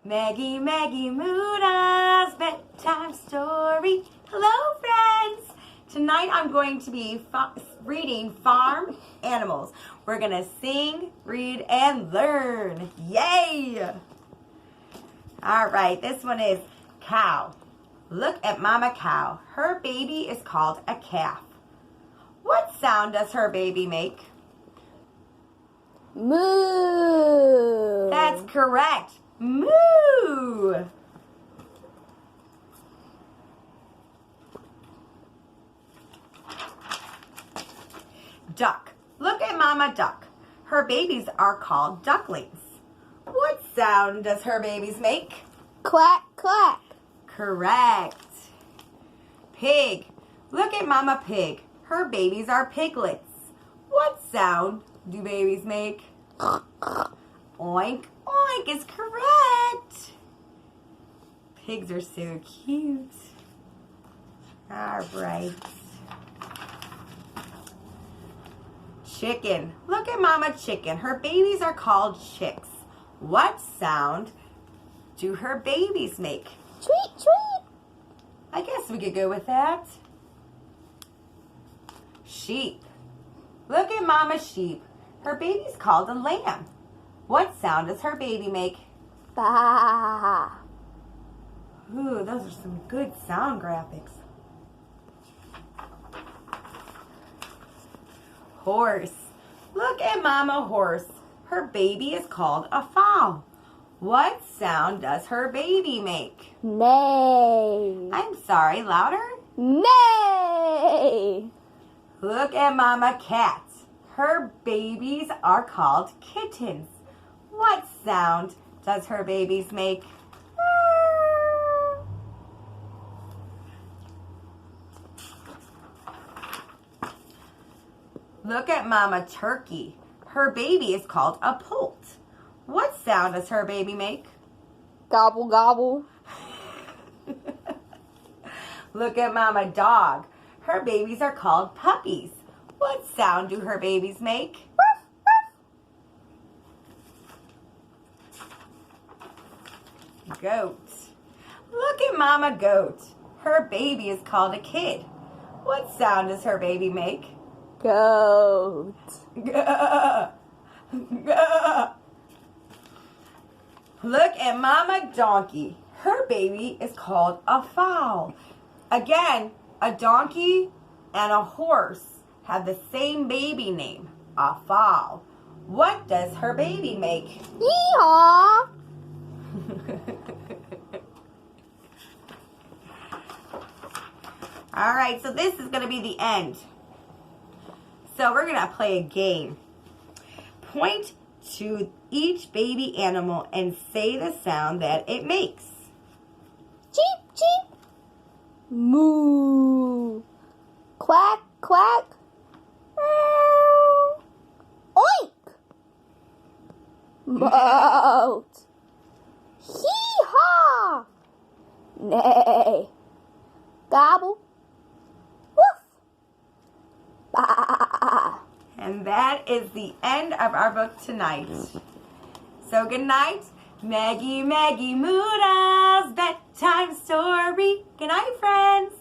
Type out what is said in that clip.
Maggie Muda's bedtime story. Hello, friends. Tonight I'm going to be reading Farm Animals. We're going to sing, read, and learn. Yay! All right, this one is Cow. Look at Mama Cow. Her baby is called a calf. What sound does her baby make? Moo. That's correct. Moo. Duck. Look at Mama Duck. Her babies are called ducklings. What sound does her babies make? Quack, quack. Correct. Pig. Look at Mama Pig. Her babies are piglets. What sound do babies make? Oink, oink is correct. Pigs are so cute. All right. Chicken. Look at Mama Chicken. Her babies are called chicks. What sound do her babies make? Tweet, tweet. I guess we could go with that. Sheep. Look at Mama Sheep. Her baby's called a lamb. What sound does her baby make? Bah. Ooh, those are some good sound graphics. Horse. Look at Mama Horse. Her baby is called a foal. What sound does her baby make? Neigh. I'm sorry, louder? Neigh. Look at Mama Cat. Her babies are called kittens. What sound does her babies make? Look at Mama Turkey. Her baby is called a poult. What sound does her baby make? Gobble, gobble. Look at Mama Dog. Her babies are called puppies. What sound do her babies make? Goat. Look at Mama Goat. Her baby is called a kid. What sound does her baby make? Goat. Gah. Gah. Look at Mama Donkey. Her baby is called a foal. Again, a donkey and a horse have the same baby name, a foal. What does her baby make? Yeehaw. All right, so this is going to be the end. So we're going to play a game. Point to each baby animal and say the sound that it makes. Cheep, cheep. Moo. Quack, quack. Meow. Oink. Moat. Hee-haw. Neigh. Gobble. Woof. Bah. And that is the end of our book tonight. So good night, Maggie Muda's bedtime story. Good night, friends.